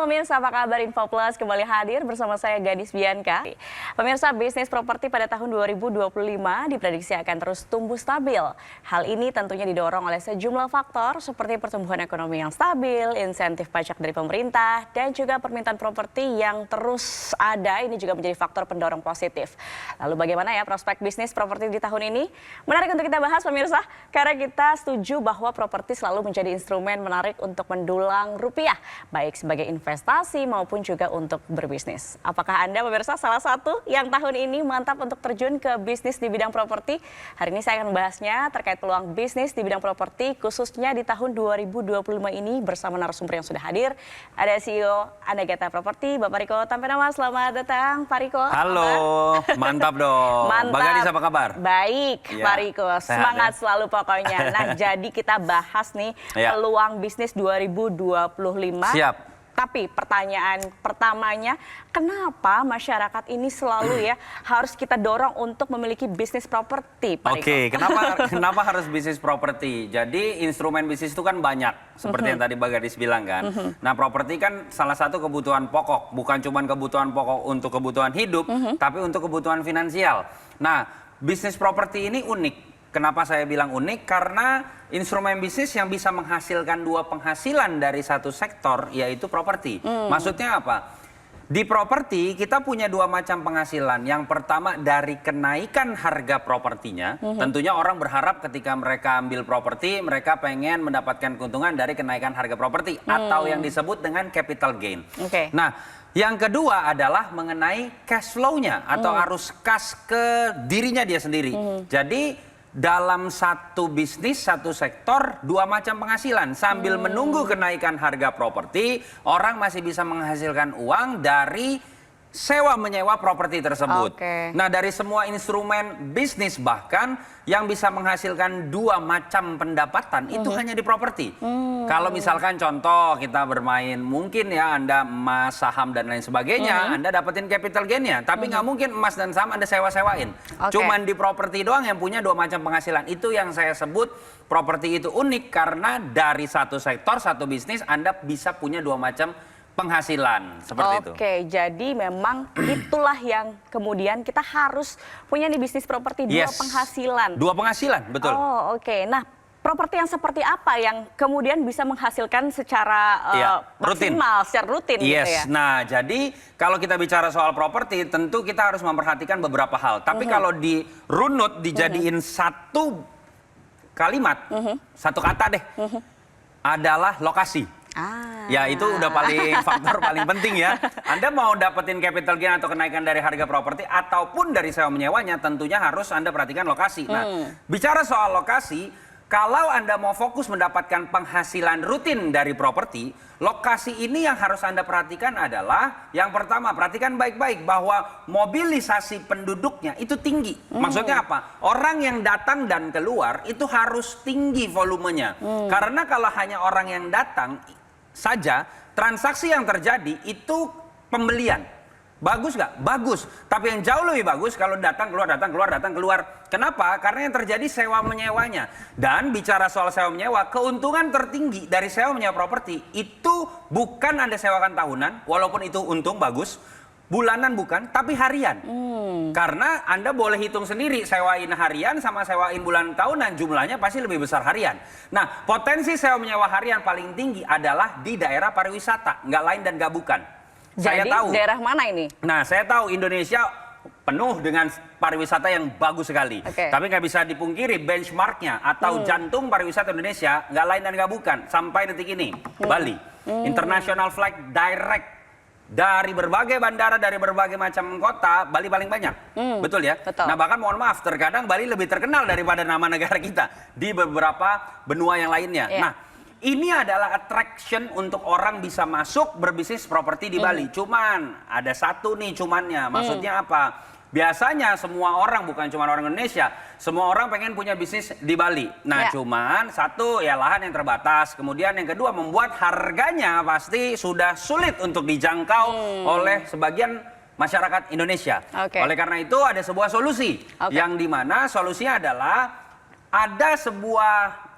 pemirsa, apa kabar? Info Plus kembali hadir bersama saya Gadis Bianca. Pemirsa, bisnis properti pada tahun 2025 diprediksi akan terus tumbuh stabil. Hal ini tentunya didorong oleh sejumlah faktor seperti pertumbuhan ekonomi yang stabil, insentif pajak dari pemerintah, dan juga permintaan properti yang terus ada. Ini juga menjadi faktor pendorong positif. Lalu bagaimana ya prospek bisnis properti di tahun ini? Menarik untuk kita bahas pemirsa, karena kita setuju bahwa properti selalu menjadi instrumen menarik untuk mendulang rupiah, baik sebagai investasi maupun juga untuk berbisnis. Apakah Anda pemirsa salah satu yang tahun ini mantap untuk terjun ke bisnis di bidang properti? Hari ini saya akan membahasnya terkait peluang bisnis di bidang properti khususnya di tahun 2025 ini bersama narasumber yang sudah hadir. Ada CEO Anagata Property, Bapak Riko Tampenama. Selamat datang Pak Riko. Halo, mantap dong. Mantap. Mbak Gadis apa kabar? Baik, Ya, Pak Riko. Semangat ya. selalu pokoknya. Nah, jadi kita bahas nih peluang bisnis 2025. Siap. Tapi pertanyaan pertamanya, kenapa masyarakat ini selalu ya harus kita dorong untuk memiliki bisnis properti, Pak Riko? Oke, kenapa harus bisnis properti? Jadi instrumen bisnis itu kan banyak, seperti yang tadi Mbak Gadis bilang kan. Nah, properti kan salah satu kebutuhan pokok, bukan cuma kebutuhan pokok untuk kebutuhan hidup, tapi untuk kebutuhan finansial. Nah, bisnis properti ini unik. Kenapa saya bilang unik? Karena instrumen bisnis yang bisa menghasilkan dua penghasilan dari satu sektor, yaitu properti. Maksudnya apa? Di properti kita punya dua macam penghasilan. Yang pertama dari kenaikan harga propertinya. Tentunya orang berharap ketika mereka ambil properti, mereka pengen mendapatkan keuntungan dari kenaikan harga properti. Atau yang disebut dengan capital gain. Nah, yang kedua adalah mengenai cash flow-nya atau arus kas ke dirinya dia sendiri. Jadi dalam satu bisnis, satu sektor, dua macam penghasilan. Sambil menunggu kenaikan harga properti, orang masih bisa menghasilkan uang dari sewa menyewa properti tersebut. Nah, dari semua instrumen bisnis bahkan yang bisa menghasilkan dua macam pendapatan itu hanya di properti. Kalau misalkan contoh kita bermain, mungkin ya Anda emas, saham dan lain sebagainya, Anda dapetin capital gain-nya. Tapi nggak mungkin emas dan saham Anda sewa-sewain. Cuman di properti doang yang punya dua macam penghasilan. Itu yang saya sebut properti itu unik karena dari satu sektor, satu bisnis Anda bisa punya dua macam penghasilan seperti itu. Oke, jadi memang itulah yang kemudian kita harus punya di bisnis properti dua penghasilan. Dua penghasilan, betul. Oh, oke. Nah, properti yang seperti apa yang kemudian bisa menghasilkan secara maksimal, secara rutin gitu ya? Nah, jadi kalau kita bicara soal properti, tentu kita harus memperhatikan beberapa hal. Tapi kalau dirunut, dijadiin satu kalimat, satu kata deh, adalah lokasi. Ya, itu udah faktor paling penting ya. Anda mau dapetin capital gain atau kenaikan dari harga properti ataupun dari sewa menyewanya, tentunya harus Anda perhatikan lokasi. Nah, bicara soal lokasi, kalau Anda mau fokus mendapatkan penghasilan rutin dari properti, lokasi ini yang harus Anda perhatikan adalah yang pertama, perhatikan baik-baik bahwa mobilisasi penduduknya itu tinggi. Maksudnya apa? Orang yang datang dan keluar itu harus tinggi volumenya. Karena kalau hanya orang yang datang saja, transaksi yang terjadi itu pembelian. Bagus nggak? Bagus. Tapi yang jauh lebih bagus kalau datang keluar, datang keluar, datang keluar. Kenapa? Karena yang terjadi sewa menyewanya. Dan bicara soal sewa menyewa, keuntungan tertinggi dari sewa menyewa properti itu bukan Anda sewakan tahunan, walaupun itu untung bagus. Bulanan bukan, tapi harian. Karena Anda boleh hitung sendiri, sewain harian sama sewain bulan tahunan, jumlahnya pasti lebih besar harian. Nah, potensi sewa menyewa harian paling tinggi adalah di daerah pariwisata, nggak lain dan nggak bukan. Jadi saya tahu daerah mana ini? Nah, saya tahu Indonesia penuh dengan pariwisata yang bagus sekali. Tapi nggak bisa dipungkiri benchmarknya atau jantung pariwisata Indonesia nggak lain dan nggak bukan sampai detik ini, Bali. International flight direct dari berbagai bandara, dari berbagai macam kota, Bali paling banyak. Betul ya? Nah, bahkan mohon maaf, terkadang Bali lebih terkenal daripada nama negara kita di beberapa benua yang lainnya. Nah, ini adalah attraction untuk orang bisa masuk berbisnis properti di Bali. Cuman ada satu nih cumannya. Maksudnya apa? Biasanya semua orang, bukan cuma orang Indonesia, semua orang pengen punya bisnis di Bali. Nah, cuman satu ya lahan yang terbatas. Kemudian yang kedua membuat harganya pasti sudah sulit untuk dijangkau oleh sebagian masyarakat Indonesia. Oleh karena itu ada sebuah solusi yang dimana solusinya adalah ada sebuah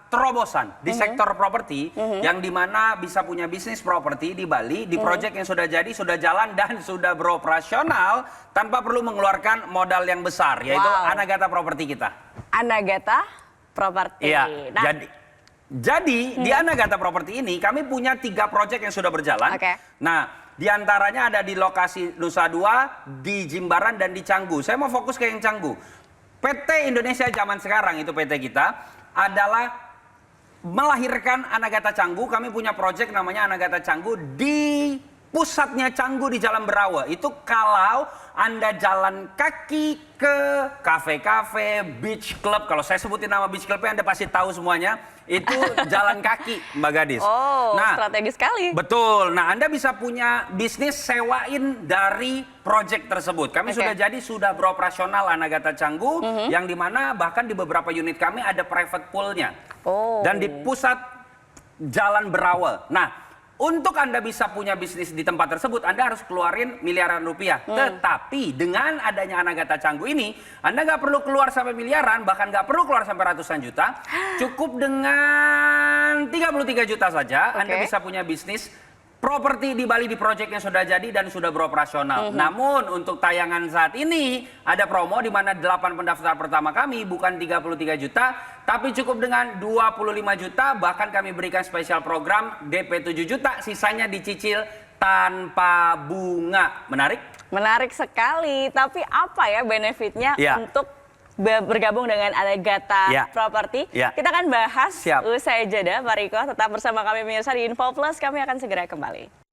terobosan di sektor properti yang dimana bisa punya bisnis properti di Bali, di proyek yang sudah jadi, sudah jalan dan sudah beroperasional tanpa perlu mengeluarkan modal yang besar, yaitu Anagata Properti kita. Anagata Properti. Iya. Nah, jadi di Anagata Properti ini kami punya 3 proyek yang sudah berjalan. Oke. Nah, di antaranya ada di lokasi Nusa Dua, di Jimbaran dan di Canggu. Saya mau fokus ke yang Canggu. PT Indonesia zaman sekarang itu PT kita adalah melahirkan Anagata Canggu. Kami punya proyek namanya Anagata Canggu di pusatnya Canggu di Jalan Berawa. Itu kalau Anda jalan kaki ke kafe-kafe, beach club. Kalau saya sebutin nama beach clubnya Anda pasti tahu semuanya. Itu jalan kaki, Mbak Gadis. Oh, strategis sekali. Betul. Nah, Anda bisa punya bisnis sewain dari proyek tersebut. Kami sudah jadi, sudah beroperasional Anagata Canggu, yang dimana bahkan di beberapa unit kami ada private poolnya. Dan di pusat Jalan Berawa. Nah, untuk Anda bisa punya bisnis di tempat tersebut, Anda harus keluarin miliaran rupiah. Tetapi dengan adanya Anagata Canggu ini, Anda nggak perlu keluar sampai miliaran, bahkan nggak perlu keluar sampai ratusan juta. Cukup dengan 33 juta saja, Anda bisa punya bisnis properti di Bali di proyek yang sudah jadi dan sudah beroperasional. Namun untuk tayangan saat ini ada promo di mana 8 pendaftar pertama kami bukan 33 juta, tapi cukup dengan 25 juta, bahkan kami berikan spesial program DP 7 juta, sisanya dicicil tanpa bunga. Menarik? Menarik sekali. Tapi apa ya benefitnya untuk bergabung dengan Anagata Properti? Kita akan bahas usai jeda, Pak Riko. Tetap bersama kami pemirsa di Info Plus, kami akan segera kembali.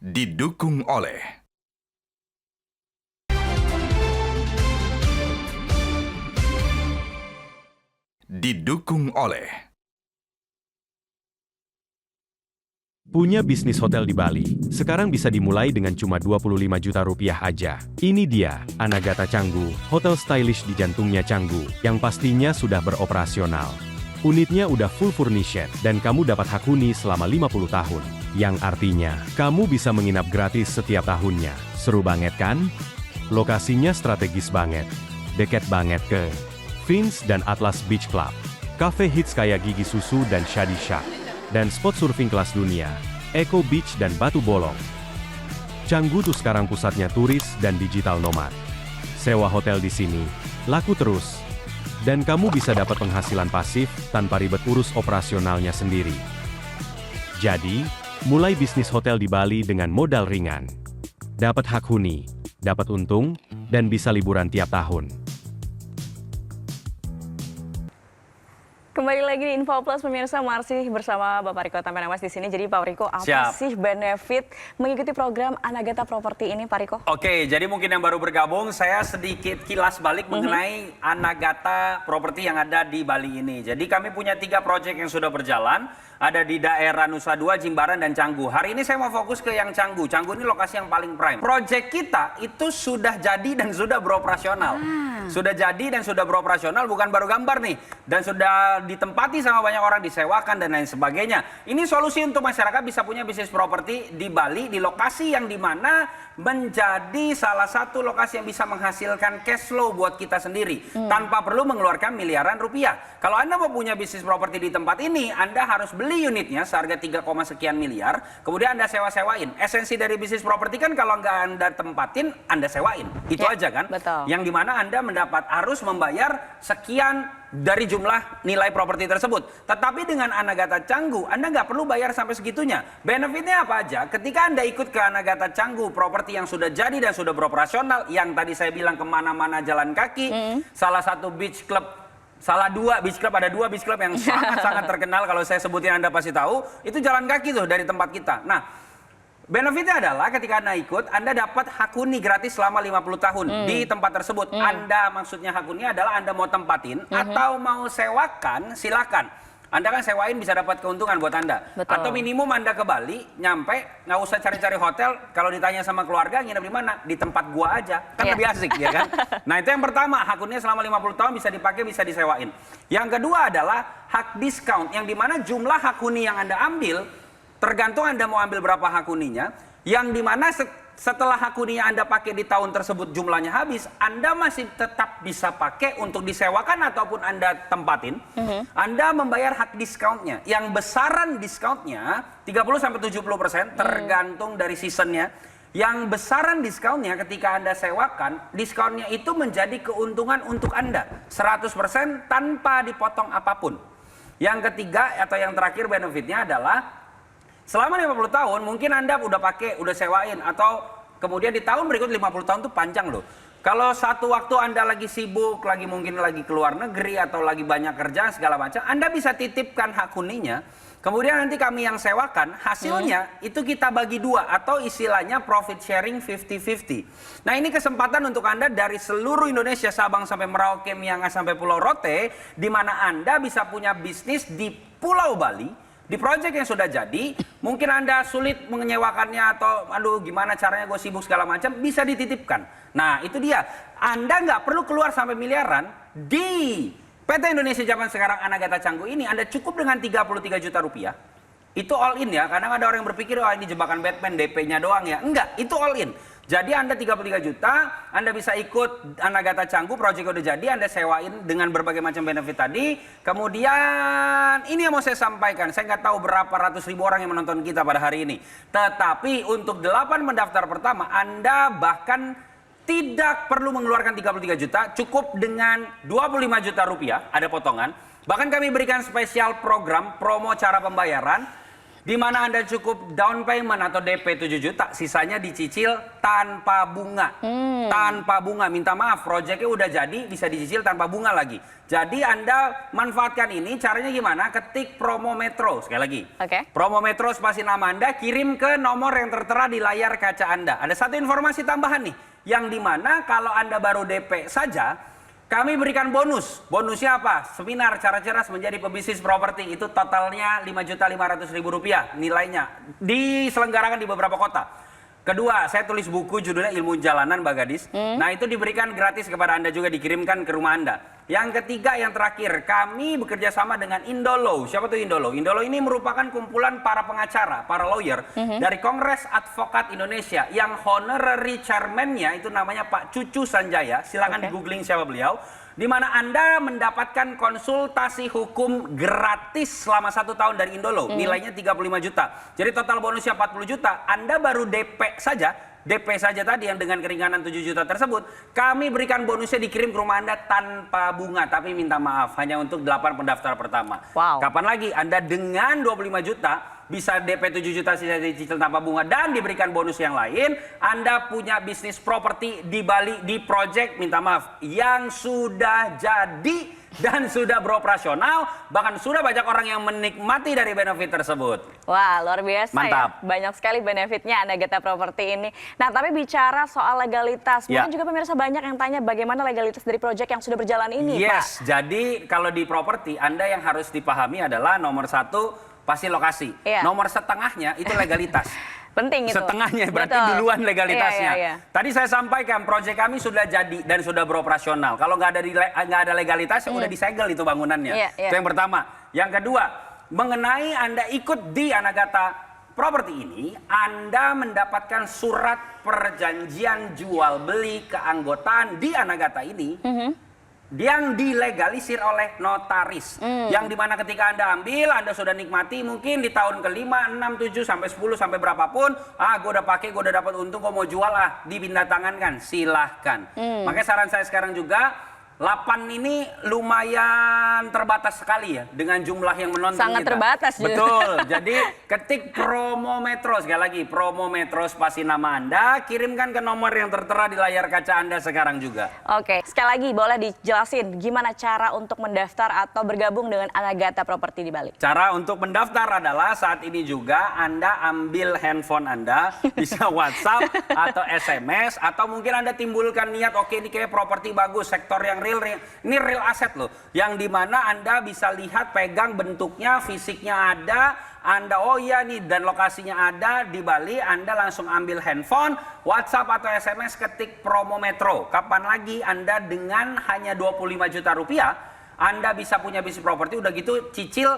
Didukung oleh Punya bisnis hotel di Bali, sekarang bisa dimulai dengan cuma 25 juta rupiah aja. Ini dia, Anagata Canggu, hotel stylish di jantungnya Canggu, yang pastinya sudah beroperasional. Unitnya udah full furnished, dan kamu dapat hak huni selama 50 tahun. Yang artinya, kamu bisa menginap gratis setiap tahunnya. Seru banget kan? Lokasinya strategis banget. Dekat banget ke Fins dan Atlas Beach Club. Cafe hits kayak Gigi Susu dan Shadi Shack. Dan spot surfing kelas dunia, Eco Beach dan Batu Bolong. Canggu tuh sekarang pusatnya turis dan digital nomad. Sewa hotel di sini, laku terus. Dan kamu bisa dapat penghasilan pasif tanpa ribet urus operasionalnya sendiri. Jadi, mulai bisnis hotel di Bali dengan modal ringan. Dapat hak huni, dapat untung, dan bisa liburan tiap tahun. Kembali lagi di Info Plus, pemirsa, masih bersama Bapak Riko Tampenawas di sini. Jadi Pak Riko, apa sih benefit mengikuti program Anagata Properti ini, Pak Riko? Oke, jadi mungkin yang baru bergabung, saya sedikit kilas balik mengenai Anagata Properti yang ada di Bali ini. Jadi kami punya 3 proyek yang sudah berjalan, ada di daerah Nusa Dua, Jimbaran, dan Canggu. Hari ini saya mau fokus ke yang Canggu. Canggu ini lokasi yang paling prime. Proyek kita itu sudah jadi dan sudah beroperasional. Sudah jadi dan sudah beroperasional, bukan baru gambar nih. Dan sudah ditempati sama banyak orang, disewakan dan lain sebagainya. Ini solusi untuk masyarakat bisa punya bisnis properti di Bali, di lokasi yang dimana menjadi salah satu lokasi yang bisa menghasilkan cash flow buat kita sendiri. Tanpa perlu mengeluarkan miliaran rupiah. Kalau Anda mau punya bisnis properti di tempat ini, Anda harus beli unitnya seharga 3, sekian miliar. Kemudian Anda sewa-sewain. Esensi dari bisnis properti kan kalau nggak Anda tempatin, Anda sewain. Itu aja kan? Betul. Yang dimana Anda harus membayar sekian dari jumlah nilai properti tersebut. Tetapi dengan Anagata Canggu, Anda nggak perlu bayar sampai segitunya. Benefitnya apa aja? Ketika Anda ikut ke Anagata Canggu, properti yang sudah jadi dan sudah beroperasional, yang tadi saya bilang kemana-mana jalan kaki, salah satu beach club, ada 2 beach club yang sangat-sangat terkenal, kalau saya sebutin Anda pasti tahu, itu jalan kaki tuh dari tempat kita. Nah, benefitnya adalah ketika Anda ikut, Anda dapat hak huni gratis selama 50 tahun di tempat tersebut. Anda maksudnya hak huni adalah Anda mau tempatin atau mau sewakan, silakan. Anda kan sewain bisa dapat keuntungan buat Anda. Betul. Atau minimum Anda ke Bali, nyampe, nggak usah cari-cari hotel. Kalau ditanya sama keluarga, nginep di mana? Di tempat gua aja. Kan lebih asik, ya kan? Nah, itu yang pertama. Hak huninya selama 50 tahun bisa dipakai, bisa disewain. Yang kedua adalah hak diskon, yang dimana jumlah hak huni yang Anda ambil, tergantung Anda mau ambil berapa hak huninya, yang dimana setelah hak huninya Anda pakai di tahun tersebut jumlahnya habis, Anda masih tetap bisa pakai untuk disewakan ataupun Anda tempatin. Anda membayar hak diskaunnya. Yang besaran diskaunnya 30-70% tergantung dari seasonnya. Yang besaran diskonnya ketika Anda sewakan, diskonnya itu menjadi keuntungan untuk Anda 100% tanpa dipotong apapun. Yang ketiga atau yang terakhir benefitnya adalah selama 50 tahun mungkin Anda udah pakai, udah sewain, atau kemudian di tahun berikut 50 tahun itu panjang loh. Kalau satu waktu Anda lagi sibuk, mungkin lagi keluar negeri atau lagi banyak kerjaan segala macam, Anda bisa titipkan hak huninya. Kemudian nanti kami yang sewakan, hasilnya itu kita bagi dua atau istilahnya profit sharing 50-50. Nah ini kesempatan untuk Anda dari seluruh Indonesia, Sabang sampai Merauke, Miangas sampai Pulau Rote, di mana Anda bisa punya bisnis di Pulau Bali, di proyek yang sudah jadi. Mungkin Anda sulit menyewakannya atau aduh gimana caranya gue sibuk segala macam, bisa dititipkan. Nah itu dia, Anda nggak perlu keluar sampai miliaran di PT Indonesia Zaman Sekarang Anagata Canggu ini. Anda cukup dengan 33 juta rupiah. Itu all in ya. Kadang ada orang yang berpikir, oh ini jebakan Batman, DP-nya doang ya. Enggak, itu all in. Jadi Anda 33 juta, Anda bisa ikut Anagata Canggu, proyek udah jadi, Anda sewain dengan berbagai macam benefit tadi. Kemudian ini yang mau saya sampaikan, saya nggak tahu berapa ratus ribu orang yang menonton kita pada hari ini. Tetapi untuk 8 pendaftar pertama, Anda bahkan tidak perlu mengeluarkan 33 juta, cukup dengan 25 juta rupiah, ada potongan. Bahkan kami berikan spesial program, promo cara pembayaran, di mana Anda cukup down payment atau DP 7 juta, sisanya dicicil tanpa bunga. Tanpa bunga, minta maaf, proyeknya udah jadi, bisa dicicil tanpa bunga lagi. Jadi Anda manfaatkan ini, caranya gimana? Ketik promo Metro, sekali lagi. Promo Metro spasi nama Anda, kirim ke nomor yang tertera di layar kaca Anda. Ada satu informasi tambahan nih, yang dimana kalau Anda baru DP saja, kami berikan bonus. Bonusnya apa? Seminar cara cerdas menjadi pebisnis properti. Itu totalnya Rp5.500.000 nilainya. Diselenggarakan di beberapa kota. Kedua, saya tulis buku judulnya Ilmu Jalanan Mbak Gadis. Nah itu diberikan gratis kepada Anda juga, dikirimkan ke rumah Anda. Yang ketiga, yang terakhir, kami bekerja sama dengan Indolo. Siapa tuh Indolo? Indolo ini merupakan kumpulan para pengacara, para lawyer dari Kongres Advokat Indonesia. Yang honorary chairman-nya itu namanya Pak Cucu Sanjaya. Silakan di googling siapa beliau. Di mana Anda mendapatkan konsultasi hukum gratis selama 1 tahun dari Indolo. Nilainya 35 juta. Jadi total bonusnya 40 juta. Anda baru DP saja tadi yang dengan keringanan 7 juta tersebut, kami berikan bonusnya dikirim ke rumah Anda tanpa bunga. Tapi minta maaf, hanya untuk 8 pendaftar pertama. Kapan lagi Anda dengan 25 juta bisa DP 7 juta sisa dicicil tanpa bunga dan diberikan bonus yang lain, Anda punya bisnis properti di Bali, di project, minta maaf, yang sudah jadi dan sudah beroperasional, bahkan sudah banyak orang yang menikmati dari benefit tersebut. Wah, luar biasa. Mantap. Ya. Banyak sekali benefitnya Anagata Property ini. Nah, tapi bicara soal legalitas, mungkin juga pemirsa banyak yang tanya bagaimana legalitas dari proyek yang sudah berjalan ini, Pak. Jadi kalau di properti, Anda yang harus dipahami adalah nomor 1, pasti lokasi. Nomor setengahnya itu legalitas. Penting itu. Setengahnya berarti duluan legalitasnya. Tadi saya sampaikan proyek kami sudah jadi dan sudah beroperasional. Kalau nggak ada legalitas, udah disegel itu bangunannya. Itu yang pertama. Yang kedua, mengenai Anda ikut di Anagata Property ini, Anda mendapatkan surat perjanjian jual beli keanggotaan di Anagata ini. Yang dilegalisir oleh notaris. Yang dimana ketika Anda ambil, Anda sudah nikmati mungkin di tahun ke-5, 6, 7, sampai 10, sampai berapapun, gue udah pakai, gue udah dapat untung, gue mau jual dipindah tangankan, silahkan. Makanya saran saya sekarang juga, 8 ini lumayan terbatas sekali ya dengan jumlah yang menonton Sangat kita. terbatas juga. Betul. Jadi ketik promo Metro, sekali lagi promo Metro spasi nama Anda, kirimkan ke nomor yang tertera di layar kaca Anda sekarang juga. Oke, sekali lagi boleh dijelasin gimana cara untuk mendaftar atau bergabung dengan Anagata Property di Bali? Cara untuk mendaftar adalah saat ini juga Anda ambil handphone Anda, bisa WhatsApp atau SMS, atau mungkin Anda timbulkan niat, oke ini kayak properti bagus, sektor yang real, ini real aset loh, yang dimana Anda bisa lihat, pegang bentuknya, fisiknya ada, Anda oh iya nih dan lokasinya ada di Bali, Anda langsung ambil handphone, WhatsApp atau SMS, ketik promo Metro. Kapan lagi Anda dengan hanya 25 juta rupiah, Anda bisa punya bisnis properti, udah gitu cicil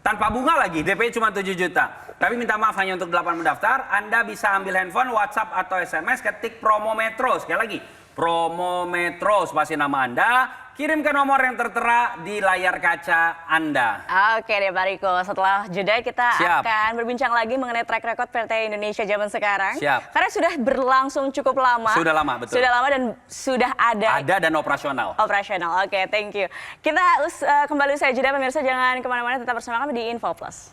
tanpa bunga lagi, DP cuma 7 juta. Tapi minta maaf hanya untuk 8 pendaftar, Anda bisa ambil handphone, WhatsApp atau SMS, ketik promo Metro. Sekali lagi, promo Metro, spasi nama Anda, kirim ke nomor yang tertera di layar kaca Anda. Oke deh Pak Riko, setelah jeda kita Siap. akan berbincang lagi mengenai track record PT Indonesia zaman sekarang. Siap. Karena sudah berlangsung cukup lama. Sudah lama, betul. Sudah lama dan sudah ada. Ada dan operasional. Operasional, oke, thank you. Kita kembali usai jeda, pemirsa jangan kemana-mana, tetap bersama kami di Info Plus.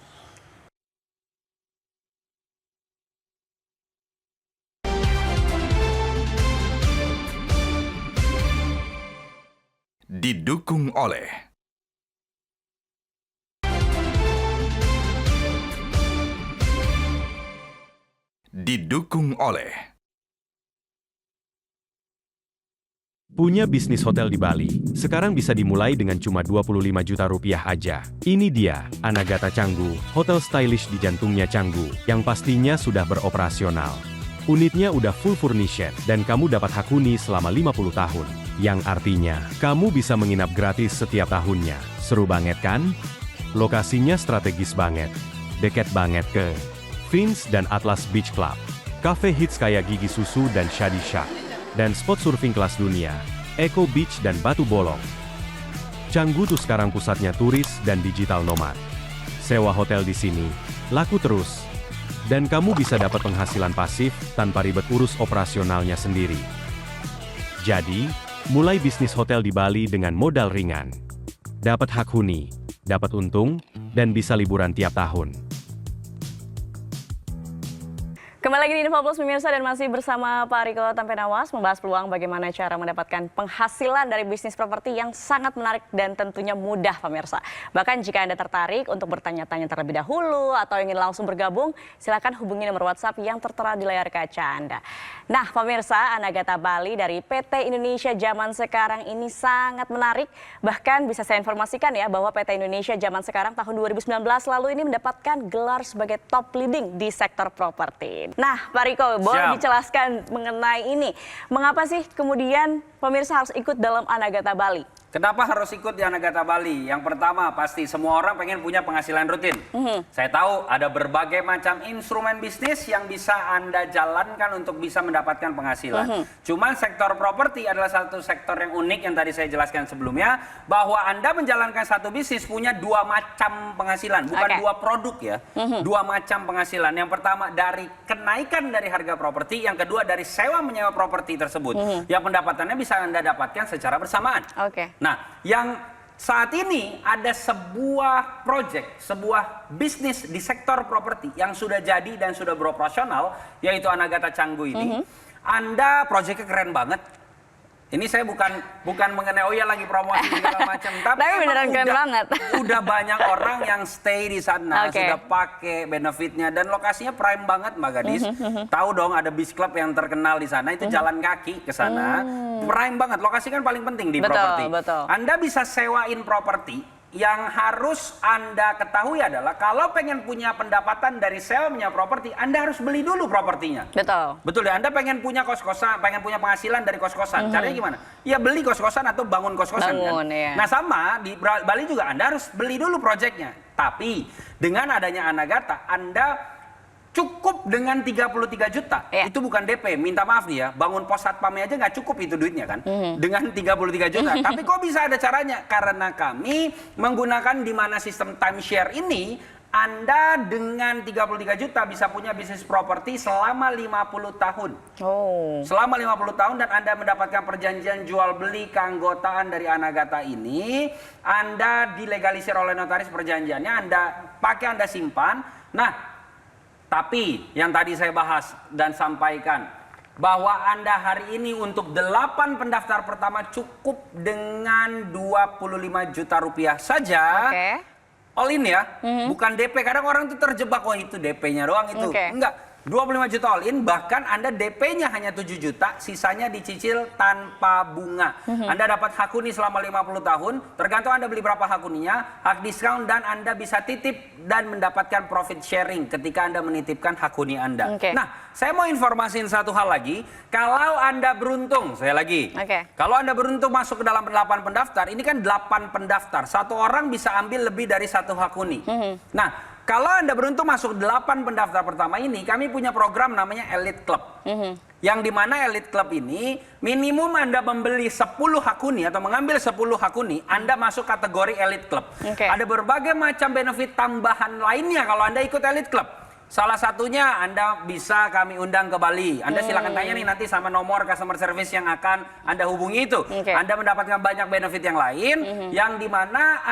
Didukung oleh Punya bisnis hotel di Bali, sekarang bisa dimulai dengan cuma 25 juta rupiah aja. Ini dia, Anagata Canggu, hotel stylish di jantungnya Canggu, yang pastinya sudah beroperasional. Unitnya udah full furnished, dan kamu dapat hak huni selama 50 tahun. Yang artinya, kamu bisa menginap gratis setiap tahunnya. Seru banget kan? Lokasinya strategis banget. Dekat banget ke Fins dan Atlas Beach Club. Cafe hits kayak Gigi Susu dan Shadi Shack. Dan spot surfing kelas dunia, Eco Beach dan Batu Bolong. Canggu tuh sekarang pusatnya turis dan digital nomad. Sewa hotel di sini, laku terus. Dan kamu bisa dapat penghasilan pasif tanpa ribet urus operasionalnya sendiri. Jadi, mulai bisnis hotel di Bali dengan modal ringan. Dapat hak huni, dapat untung, dan bisa liburan tiap tahun. Kembali lagi di Info Plus pemirsa dan masih bersama Pak Riko Tampenawas membahas peluang bagaimana cara mendapatkan penghasilan dari bisnis properti yang sangat menarik dan tentunya mudah pemirsa. Bahkan jika Anda tertarik untuk bertanya-tanya terlebih dahulu atau ingin langsung bergabung, silakan hubungi nomor WhatsApp yang tertera di layar kaca Anda. Nah pemirsa, Anagata Bali dari PT Indonesia zaman sekarang ini sangat menarik. Bahkan bisa saya informasikan ya bahwa PT Indonesia zaman sekarang tahun 2019 lalu ini mendapatkan gelar sebagai top leading di sektor properti. Nah, Pak Riko, boleh dijelaskan mengenai ini. Mengapa sih kemudian pemirsa harus ikut dalam Anagata Bali? Kenapa harus ikut di Anagata Bali? Yang pertama pasti semua orang pengen punya penghasilan rutin. Saya tahu ada berbagai macam instrumen bisnis yang bisa Anda jalankan untuk bisa mendapatkan penghasilan. Cuman sektor properti adalah satu sektor yang unik yang tadi saya jelaskan sebelumnya. Bahwa Anda menjalankan satu bisnis punya dua macam penghasilan. Bukan dua produk ya. Dua macam penghasilan. Yang pertama dari kenaikan dari harga properti. Yang kedua dari sewa menyewa properti tersebut. Yang pendapatannya bisa Anda dapatkan secara bersamaan. Nah, yang saat ini ada sebuah proyek, sebuah bisnis di sektor properti yang sudah jadi dan sudah beroperasional, yaitu Anagata Canggu ini. Anda proyeknya keren banget. Ini saya bukan mengenai oh ya lagi promosi segala macam, tapi beneran keren banget. Udah banyak orang yang stay di sana, sudah pakai benefitnya dan lokasinya prime banget Mbak Gadis. Tahu dong ada beach club yang terkenal di sana, itu jalan kaki ke sana. Prime banget, lokasi kan paling penting di properti. Anda bisa sewain properti. Yang harus Anda ketahui adalah kalau pengen punya pendapatan dari sewa menyewa properti, Anda harus beli dulu propertinya. Betul ya, Anda pengen punya kos-kosan, pengen punya penghasilan dari kos-kosan. Caranya gimana? Ya beli kos-kosan atau bangun kos-kosan kan. Nah sama di Bali juga Anda harus beli dulu proyeknya. Tapi dengan adanya Anagata, Anda cukup dengan 33 juta, itu bukan DP, minta maaf nih ya, bangun pos satpamnya aja nggak cukup itu duitnya kan, dengan 33 juta. Tapi kok bisa ada caranya? Karena kami menggunakan di mana sistem timeshare ini, Anda dengan 33 juta bisa punya bisnis properti selama 50 tahun. Selama 50 tahun dan Anda mendapatkan perjanjian jual beli keanggotaan dari Anagata ini, Anda dilegalisir oleh notaris perjanjiannya, Anda pakai, Anda simpan. Nah, tapi yang tadi saya bahas dan sampaikan bahwa Anda hari ini untuk 8 pendaftar pertama cukup dengan 25 juta rupiah saja. All in ya, bukan DP. Kadang orang itu terjebak, wah itu DP-nya doang itu. Enggak, 25 juta all in, bahkan Anda DP-nya hanya 7 juta, sisanya dicicil tanpa bunga. Anda dapat hak huni selama 50 tahun, tergantung Anda beli berapa hak huninya, hak diskon, dan Anda bisa titip dan mendapatkan profit sharing ketika Anda menitipkan hak huni Anda. Nah, saya mau informasiin satu hal lagi, kalau Anda beruntung, kalau Anda beruntung masuk ke dalam 8 pendaftar, ini kan 8 pendaftar, satu orang bisa ambil lebih dari satu hak huni. Nah, kalau Anda beruntung masuk 8 pendaftar pertama ini, kami punya program namanya Elite Club. Yang dimana Elite Club ini, minimum Anda membeli 10 hak huni atau mengambil 10 hak huni, Anda masuk kategori Elite Club. Ada berbagai macam benefit tambahan lainnya kalau Anda ikut Elite Club. Salah satunya Anda bisa kami undang ke Bali. Anda silakan tanya nih nanti sama nomor customer service yang akan Anda hubungi itu. Anda mendapatkan banyak benefit yang lain, yang dimana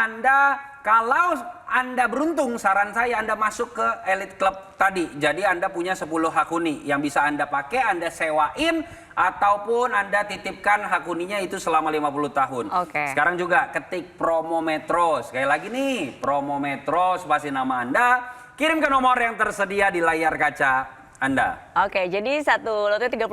kalau Anda beruntung, saran saya Anda masuk ke Elite Club tadi. Jadi Anda punya 10 hak huni yang bisa Anda pakai, Anda sewain, ataupun Anda titipkan hak huninya itu selama 50 tahun. Sekarang juga ketik promo Metro. Sekali lagi nih, promo Metro, spasi nama Anda, kirim ke nomor yang tersedia di layar kaca Anda. Jadi satu lotre 3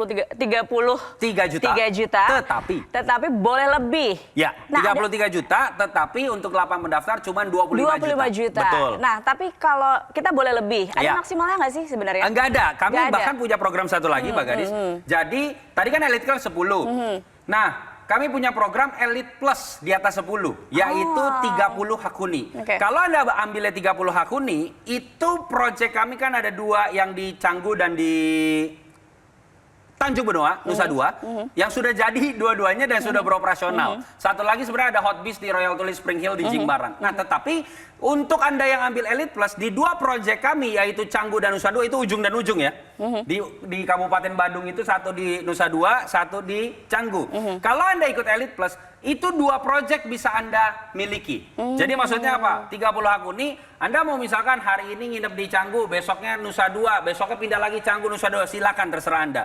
juta. Tetapi boleh lebih. Ya, 33 juta, tetapi untuk 8 pendaftar cuma 25 juta. Betul. Nah, tapi kalau kita boleh lebih, ada maksimalnya nggak sih sebenarnya? Enggak ada. Kami bahkan punya program satu lagi, Mbak Gadis. Jadi, tadi kan Elite Club 10. Nah, kami punya program Elite Plus di atas 10, yaitu 30 hak huni. Kalau Anda ambilnya 30 hak huni, itu proyek kami kan ada 2 yang di Canggu dan di Tanjung Benoa, Nusa Dua, yang sudah jadi dua-duanya dan sudah beroperasional. Satu lagi sebenarnya ada Hot Beast di Royal Tulip Spring Hill di Jimbaran. Nah, tetapi untuk Anda yang ambil Elite Plus, di 2 proyek kami, yaitu Canggu dan Nusa Dua, itu ujung dan ujung ya. Di Kabupaten Badung itu satu di Nusa Dua, satu di Canggu. Kalau Anda ikut Elite Plus, itu 2 proyek bisa Anda miliki. Jadi maksudnya apa? 30 hak huni, Anda mau misalkan hari ini nginep di Canggu, besoknya Nusa Dua, besoknya pindah lagi Canggu, Nusa Dua, silakan terserah Anda.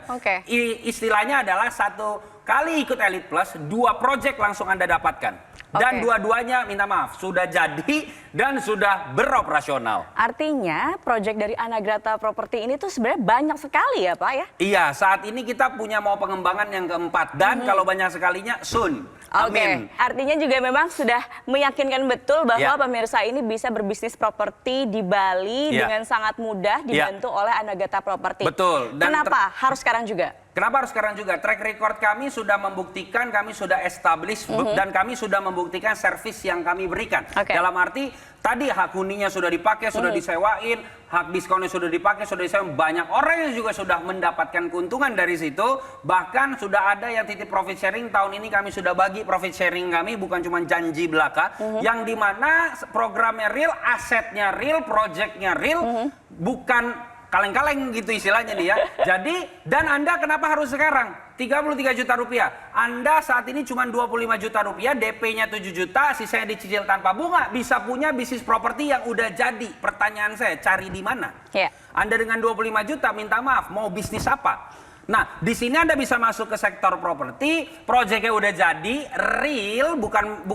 Istilahnya adalah 1 kali ikut Elite Plus, 2 proyek langsung Anda dapatkan. Dan dua-duanya minta maaf, sudah jadi dan sudah beroperasional. Artinya proyek dari Anagrata Property ini tuh sebenarnya banyak sekali ya Pak ya? Iya, saat ini kita punya mau pengembangan yang keempat. Dan kalau banyak sekalinya, soon. Amin. Artinya juga memang sudah meyakinkan betul bahwa pemirsa ini bisa berbisnis properti di Bali dengan sangat mudah dibantu oleh Anagrata Property. Betul. Dan kenapa harus sekarang juga? Kenapa harus sekarang juga? Track record kami sudah membuktikan, kami sudah establish, dan kami sudah membuktikan servis yang kami berikan. Dalam arti, tadi hak huninya sudah dipakai, sudah disewain, hak diskonnya sudah dipakai, sudah disewain. Banyak orang yang juga sudah mendapatkan keuntungan dari situ. Bahkan sudah ada yang titip profit sharing. Tahun ini kami sudah bagi profit sharing kami, bukan cuma janji belaka. Yang dimana programnya real, asetnya real, projectnya real, bukan kaleng-kaleng gitu istilahnya nih ya. Jadi, dan Anda kenapa harus sekarang? 33 juta rupiah. Anda saat ini cuma 25 juta rupiah, DP-nya 7 juta, sisanya dicicil tanpa bunga. Bisa punya bisnis properti yang udah jadi. Pertanyaan saya, cari di mana? Anda dengan 25 juta, minta maaf, mau bisnis apa? Nah, di sini Anda bisa masuk ke sektor properti, proyeknya udah jadi, real, bukan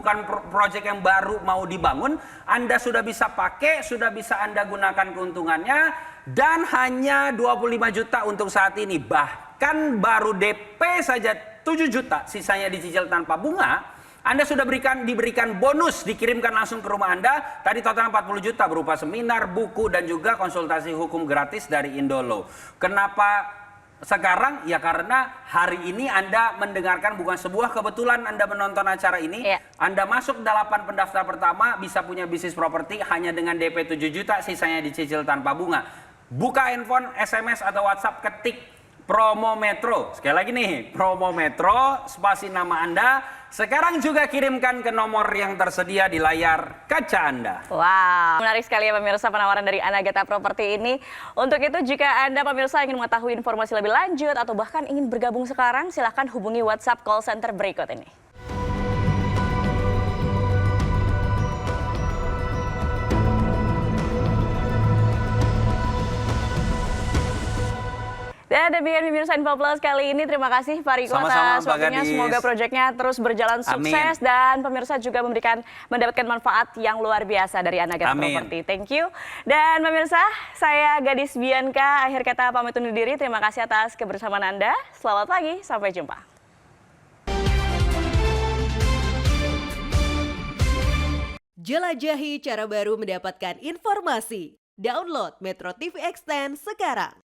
proyek yang baru mau dibangun. Anda sudah bisa pakai, sudah bisa Anda gunakan keuntungannya, dan hanya 25 juta untuk saat ini. Bahkan baru DP saja 7 juta, sisanya dicicil tanpa bunga. Anda sudah diberikan bonus, dikirimkan langsung ke rumah Anda. Tadi total 40 juta berupa seminar, buku, dan juga konsultasi hukum gratis dari Indolo. Kenapa sekarang? Ya karena hari ini Anda mendengarkan, bukan sebuah kebetulan Anda menonton acara ini. Anda masuk 8 pendaftar pertama, bisa punya bisnis properti hanya dengan DP 7 juta, sisanya dicicil tanpa bunga. Buka handphone, SMS atau WhatsApp, ketik promo Metro. Sekali lagi nih, promo Metro, spasi nama Anda. Sekarang juga kirimkan ke nomor yang tersedia di layar kaca Anda. Wow, menarik sekali ya pemirsa penawaran dari Anagrata Property ini. Untuk itu jika Anda pemirsa ingin mengetahui informasi lebih lanjut atau bahkan ingin bergabung sekarang, silahkan hubungi WhatsApp call center berikut ini. Dan demikian pemirsa Info Plus kali ini. Terima kasih Pak Riko Sama-sama, atas Mbak waktunya. Gadis. Semoga proyeknya terus berjalan sukses dan pemirsa juga mendapatkan manfaat yang luar biasa dari Anagata Property. Thank you. Dan pemirsa, saya Gadis Bianca. Akhir kata pamit undur diri. Terima kasih atas kebersamaan Anda. Selamat pagi, sampai jumpa. Jelajahi cara baru mendapatkan informasi. Download Metro TV Extend sekarang.